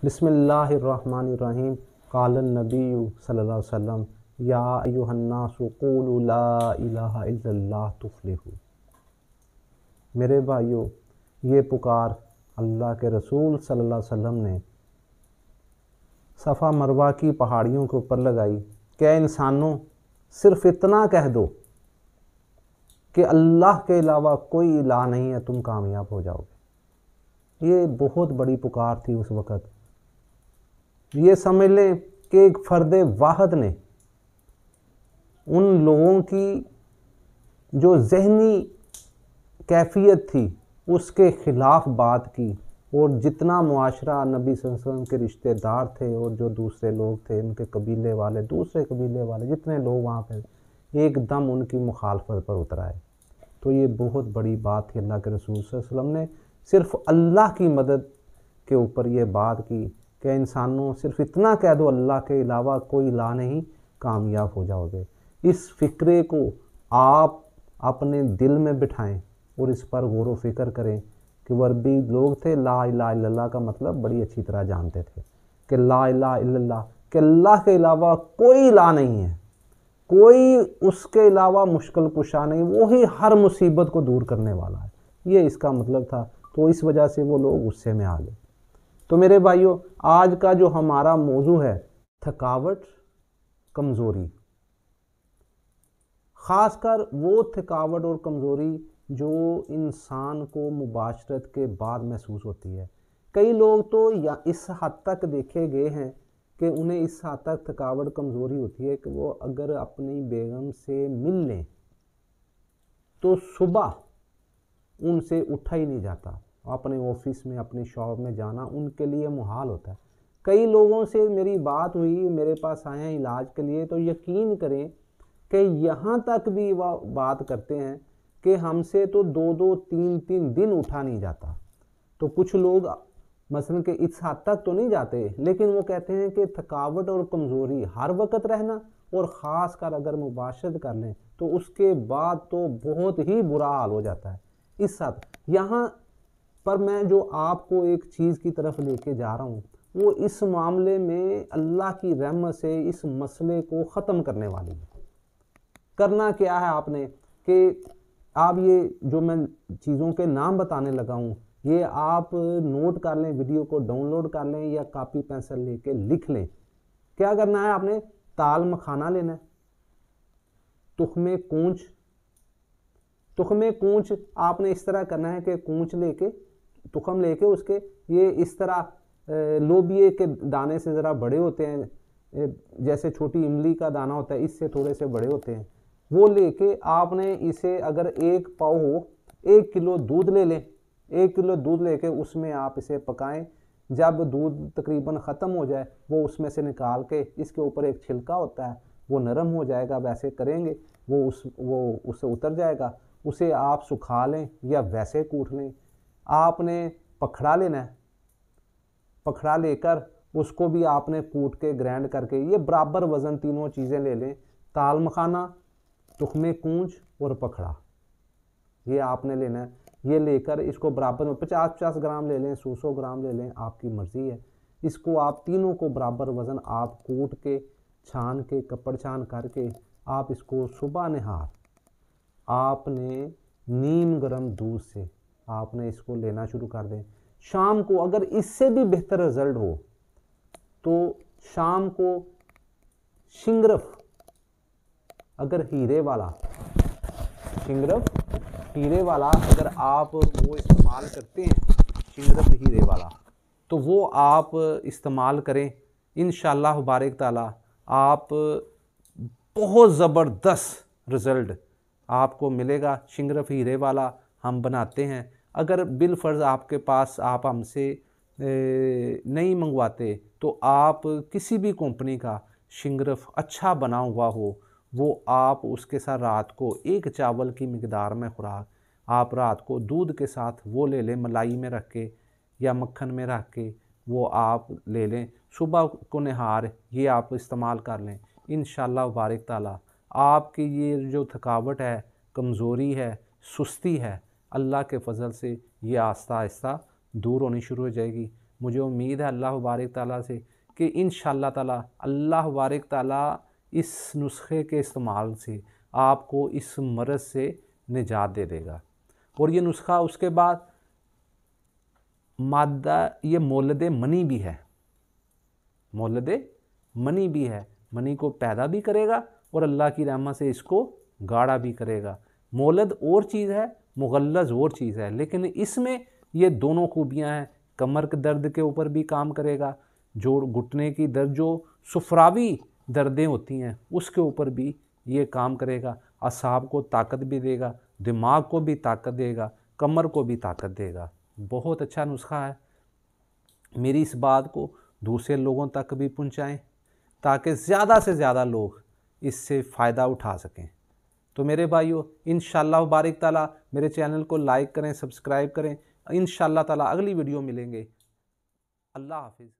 बिस्मिल्लाहिर्रहमानिर्रहीम। क़ालन नबिय्यु सल्लल्लाहु अलैहि वसल्लम या अय्युहन्नासु क़ूलू ला इलाहा इल्लल्लाह तुफ़्लिहू। मेरे भाइयों, ये पुकार अल्लाह के रसूल सल्लल्लाहु अलैहि वसल्लम ने सफ़ा मरवा की पहाड़ियों के ऊपर लगाई। क्या इंसानों, सिर्फ इतना कह दो कि अल्लाह के अलावा कोई इलाह नहीं है, तुम कामयाब हो जाओगे। ये बहुत बड़ी पुकार थी उस वक़्त। ये समझ लें कि एक फ़र्द वाहिद ने उन लोगों की जो ज़हनी कैफियत थी उसके ख़िलाफ़ बात की, और जितना मुआशरा नबी सल्लल्लाहु अलैहि वसल्लम के रिश्तेदार थे और जो दूसरे लोग थे, उनके कबीले वाले, दूसरे कबीले वाले, जितने लोग वहाँ पे एकदम उनकी मुखालफत पर उतर आए। तो ये बहुत बड़ी बात थी। अल्लाह के रसूल सल्लल्लाहु अलैहि वसल्लम ने सिर्फ़ अल्लाह की मदद के ऊपर ये बात की कि इंसानों, सिर्फ इतना कह दो अल्लाह के अलावा कोई इलाह नहीं, कामयाब हो जाओगे। इस फ़िक्रे को आप अपने दिल में बिठाएं और इस पर गौर व फिक्र करें कि वर्बी लोग थे ला इलाहा इल्लल्लाह का मतलब बड़ी अच्छी तरह जानते थे कि ला इलाहा इल्लल्लाह, कि अल्लाह के अलावा कोई इलाह नहीं है, कोई उसके अलावा मुश्किल कुशा नहीं, वो ही हर मुसीबत को दूर करने वाला है। ये इसका मतलब था। तो इस वजह से वो लोग गुस्से में आ गए। तो मेरे भाइयों, आज का जो हमारा मौजू है थकावट, कमज़ोरी, ख़ासकर वो थकावट और कमज़ोरी जो इंसान को मुबाशरत के बाद महसूस होती है। कई लोग तो या इस हद तक देखे गए हैं कि उन्हें इस हद तक थकावट कमज़ोरी होती है कि वो अगर अपनी बेगम से मिल लें तो सुबह उनसे उठा ही नहीं जाता। अपने ऑफिस में, अपनी शॉप में जाना उनके लिए मुहाल होता है। कई लोगों से मेरी बात हुई, मेरे पास आए हैं इलाज के लिए, तो यकीन करें कि यहाँ तक भी वह बात करते हैं कि हमसे तो 2-2, 3-3 दिन उठा नहीं जाता। तो कुछ लोग मसलन कि इस हद तक तो नहीं जाते, लेकिन वो कहते हैं कि थकावट और कमज़ोरी हर वक्त रहना, और ख़ास कर अगर मुबाशरत कर लें तो उसके बाद तो बहुत ही बुरा हाल हो जाता है। इस हद यहाँ पर मैं जो आपको एक चीज़ की तरफ लेके जा रहा हूँ, वो इस मामले में अल्लाह की रहमत से इस मसले को ख़त्म करने वाली है। करना क्या है आपने कि आप ये जो मैं चीज़ों के नाम बताने लगा हूँ, ये आप नोट कर लें, वीडियो को डाउनलोड कर लें या कापी पेंसिल लेके लिख लें। क्या करना है आपने? ताल मखाना लेना है, तुख्मे कूंच, तुख्मे कूंच आपने इस तरह करना है कि कूंच लेके, तुखम लेके उसके ये इस तरह लोबिये के दाने से ज़रा बड़े होते हैं, जैसे छोटी इमली का दाना होता है, इससे थोड़े से बड़े होते हैं। वो लेके आपने इसे अगर 1 पाव हो, 1 किलो दूध ले लें। 1 किलो दूध लेके उसमें आप इसे पकाएं। जब दूध तकरीबन ख़त्म हो जाए, वो उसमें से निकाल के, इसके ऊपर एक छिलका होता है, वो नरम हो जाएगा। वैसे करेंगे वो उससे उतर जाएगा। उसे आप सुखा लें या वैसे कूट लें। आपने पखड़ा लेना है, पखड़ा लेकर उसको भी आपने कूट के ग्राइंड करके, ये बराबर वज़न तीनों चीज़ें ले लें। ताल मखाना, तुख्मे कूंच और पखड़ा, ये आपने लेना है। ये लेकर इसको बराबर में 50-50 ग्राम ले लें, 100 ग्राम ले लें, आपकी मर्ज़ी है। इसको आप तीनों को बराबर वज़न आप कूट के, छान के, कपड़ छान करके आप इसको सुबह नहार आपने नीम गर्म दूध से आपने इसको लेना शुरू कर दें। शाम को अगर इससे भी बेहतर रिजल्ट हो तो शाम को शिंगरफ, अगर हीरे वाला, शिंगरफ हीरे वाला अगर आप वो इस्तेमाल करते हैं, शिंगरफ हीरे वाला, तो वो आप इस्तेमाल करें। इंशाअल्लाह बारिक ताला आप बहुत ज़बरदस्त रिज़ल्ट आपको मिलेगा। शिंगरफ हीरे वाला हम बनाते हैं। अगर बिलफ़र्ज़ आपके पास आप हमसे नहीं मंगवाते तो आप किसी भी कंपनी का शिंगरफ अच्छा बना हुआ हो, वो आप उसके साथ रात को 1 चावल की मिकदार में खुराक आप रात को दूध के साथ वो ले लें, मलाई में रख के या मक्खन में रख के वो आप ले लें। सुबह को नहार ये आप इस्तेमाल कर लें। इंशाअल्लाह बारिक ताला आपकी ये जो थकावट है, कमज़ोरी है, सुस्ती है, अल्लाह के फ़ज़ल से ये आहिस्ता आहिस्ता दूर होनी शुरू हो जाएगी। मुझे उम्मीद है अल्लाह बारिक ताला से कि इंशाअल्लाह ताला अल्लाह बारिक ताला इस नुस्खे के इस्तेमाल से आपको इस मर्ज़ से निजात दे देगा। और ये नुस्खा उसके बाद मादा ये मौलद मनी भी है, मौलद मनी भी है, मनी को पैदा भी करेगा और अल्लाह की रहमत से इसको गाढ़ा भी करेगा। मौलद और चीज़ है, मुगल्लज़ और चीज़ है, लेकिन इसमें ये दोनों खूबियाँ हैं। कमर के दर्द के ऊपर भी काम करेगा, जोड़ घुटने की दर्द जो सुफरावी दर्दें होती हैं उसके ऊपर भी ये काम करेगा। असाब को ताकत भी देगा, दिमाग को भी ताकत देगा, कमर को भी ताकत देगा। बहुत अच्छा नुस्खा है। मेरी इस बात को दूसरे लोगों तक भी पहुंचाएं ताकि ज़्यादा से ज़्यादा लोग इससे फ़ायदा उठा सकें। तो मेरे भाइयों, इंशाअल्लाह बारिक ताला मेरे चैनल को लाइक करें, सब्सक्राइब करें। इंशाअल्लाह ताला अगली वीडियो मिलेंगे। अल्लाह हाफिज़।